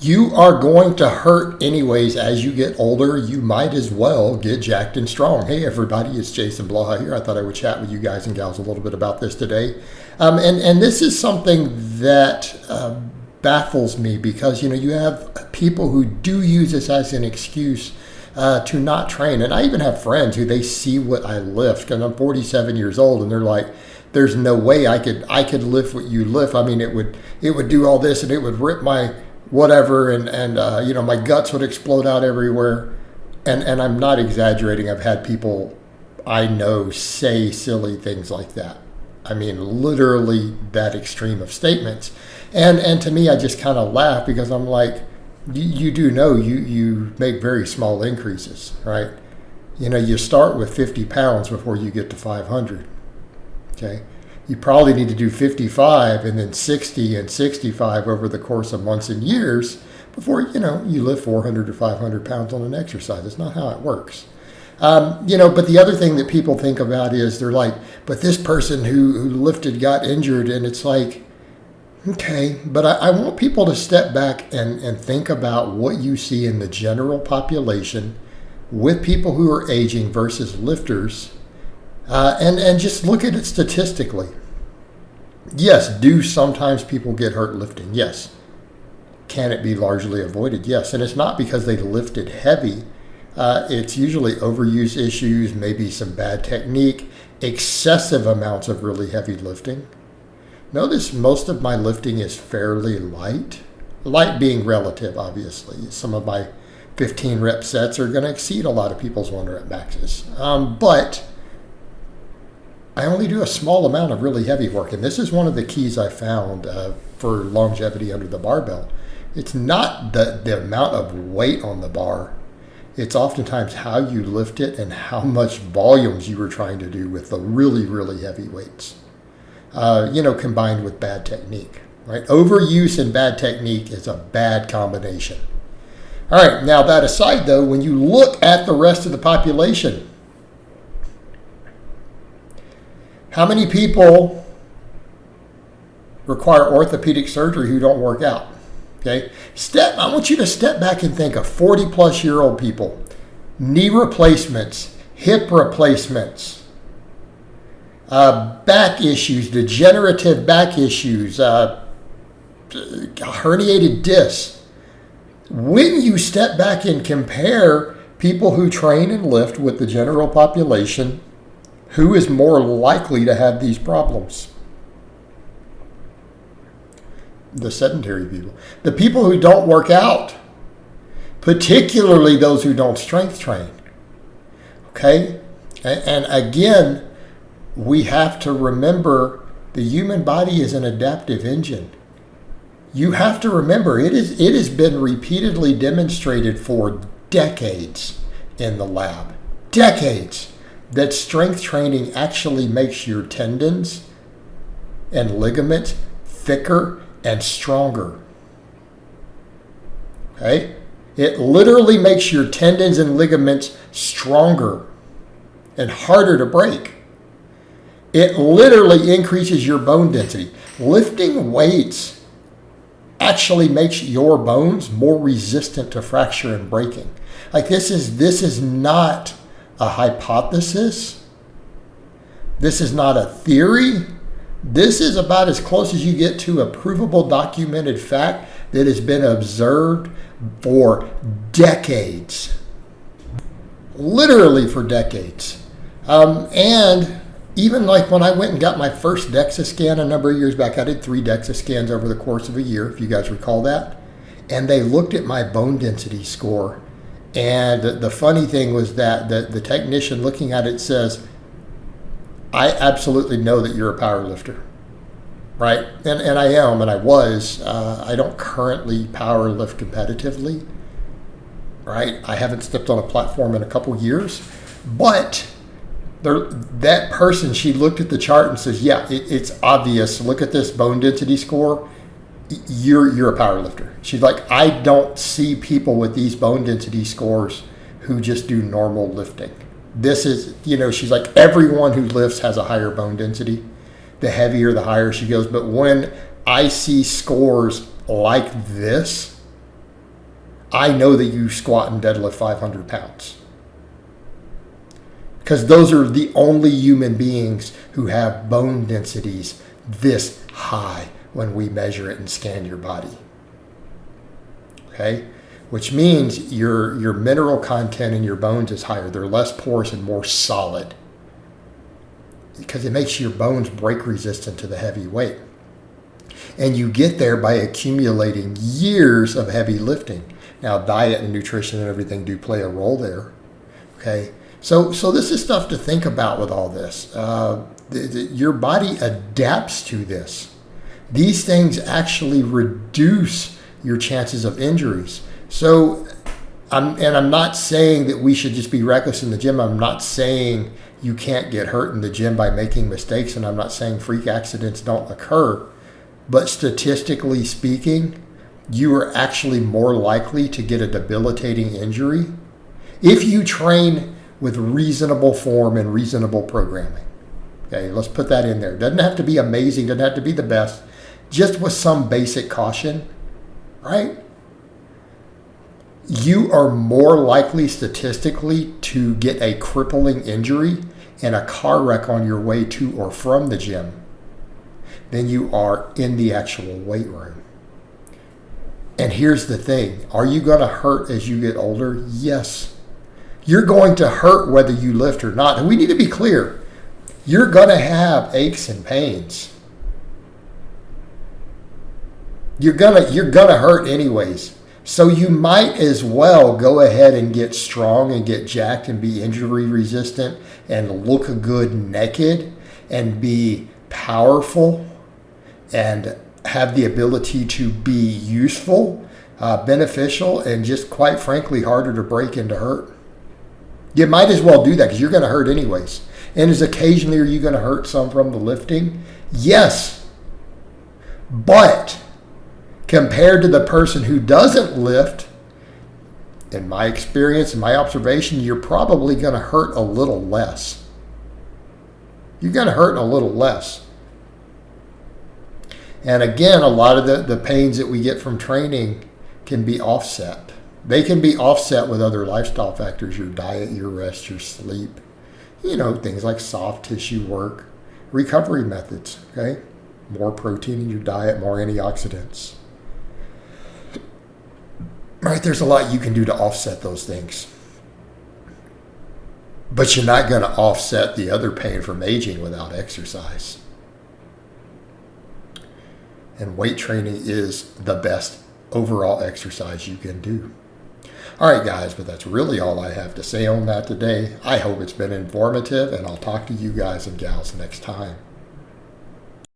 You are going to hurt anyways as you get older. You might as well get jacked and strong. Hey everybody, it's Jason Blaha here. I thought I would chat with you guys and gals a little bit about this today. And this is something that baffles me because, you have people who do use this as an excuse to not train. And I even have friends who they see what I lift because I'm 47 years old and they're like, there's no way I could lift what you lift. I mean, it would do all this and it would rip my whatever, and my guts would explode out everywhere. And I'm not exaggerating. I've had people I know say silly things like that. I mean, literally that extreme of statements. And to me, I just kind of laugh because I'm like, you do know you make very small increases, right? You start with 50 pounds before you get to 500, okay? You probably need to do 55 and then 60 and 65 over the course of months and years before, you lift 400 or 500 pounds on an exercise. It's not how it works. But the other thing that people think about is they're like, but this person who lifted got injured. And it's like, okay, but I want people to step back and think about what you see in the general population with people who are aging versus lifters. And just look at it statistically. Yes, do sometimes people get hurt lifting? Yes. Can it be largely avoided? Yes. And it's not because they lifted heavy. It's usually overuse issues, maybe some bad technique, excessive amounts of really heavy lifting. Notice most of my lifting is fairly light. Light being relative, obviously. Some of my 15 rep sets are going to exceed a lot of people's 1 rep maxes. But I only do a small amount of really heavy work. And this is one of the keys I found for longevity under the barbell. It's not the amount of weight on the bar. It's oftentimes how you lift it and how much volumes you were trying to do with the really, really heavy weights, combined with bad technique, right? Overuse and bad technique is a bad combination. All right, now that aside though, when you look at the rest of the population, how many people require orthopedic surgery who don't work out? Okay, I want you to step back and think of 40-plus-year-old people, knee replacements, hip replacements, back issues, degenerative back issues, herniated discs. When you step back and compare people who train and lift with the general population, who is more likely to have these problems? The sedentary people. The people who don't work out, particularly those who don't strength train. Okay? And again, we have to remember the human body is an adaptive engine. You have to remember it has been repeatedly demonstrated for decades in the lab. Decades. That strength training actually makes your tendons and ligaments thicker and stronger. Okay? It literally makes your tendons and ligaments stronger and harder to break. It literally increases your bone density. Lifting weights actually makes your bones more resistant to fracture and breaking. Like this is not a hypothesis. This is not a theory. This is about as close as you get to a provable documented fact that has been observed for decades. Literally for decades. And even like when I went and got my first DEXA scan a number of years back, I did 3 DEXA scans over the course of a year, if you guys recall that. And they looked at my bone density score. And the funny thing was that the technician looking at it says, I absolutely know that you're a power lifter, right? And I am, and I was. I don't currently power lift competitively, right? I haven't stepped on a platform in a couple years. But that person, she looked at the chart and says, yeah, it's obvious. Look at this bone density score. You're a power lifter. She's like, I don't see people with these bone density scores who just do normal lifting. This is, she's like, everyone who lifts has a higher bone density. The heavier, the higher. She goes, but when I see scores like this, I know that you squat and deadlift 500 pounds. Because those are the only human beings who have bone densities this high when we measure it and scan your body. Okay? Which means your mineral content in your bones is higher. They're less porous and more solid. Because it makes your bones break resistant to the heavy weight. And you get there by accumulating years of heavy lifting. Now, diet and nutrition and everything do play a role there. Okay? So this is stuff to think about with all this. Your body adapts to this. These things actually reduce your chances of injuries. So, I'm not saying that we should just be reckless in the gym. I'm not saying you can't get hurt in the gym by making mistakes, and I'm not saying freak accidents don't occur. But statistically speaking, you are actually more likely to get a debilitating injury if you train with reasonable form and reasonable programming. Okay, let's put that in there. Doesn't have to be amazing, doesn't have to be the best, just with some basic caution, right? You are more likely statistically to get a crippling injury and a car wreck on your way to or from the gym than you are in the actual weight room. And here's the thing. Are you going to hurt as you get older? Yes. You're going to hurt whether you lift or not. And we need to be clear. You're going to have aches and pains. You're going to hurt anyways. So you might as well go ahead and get strong and get jacked and be injury resistant and look good naked and be powerful and have the ability to be useful, beneficial, and just quite frankly harder to break and to hurt. You might as well do that because you're going to hurt anyways. And is occasionally are you going to hurt some from the lifting? Yes. But compared to the person who doesn't lift, in my experience, in my observation, you're probably going to hurt a little less. You're going to hurt a little less. And again, a lot of the pains that we get from training can be offset. They can be offset with other lifestyle factors, your diet, your rest, your sleep, things like soft tissue work, recovery methods, okay? More protein in your diet, more antioxidants. Right, there's a lot you can do to offset those things. But you're not going to offset the other pain from aging without exercise. And weight training is the best overall exercise you can do. All right, guys, but that's really all I have to say on that today. I hope it's been informative, and I'll talk to you guys and gals next time.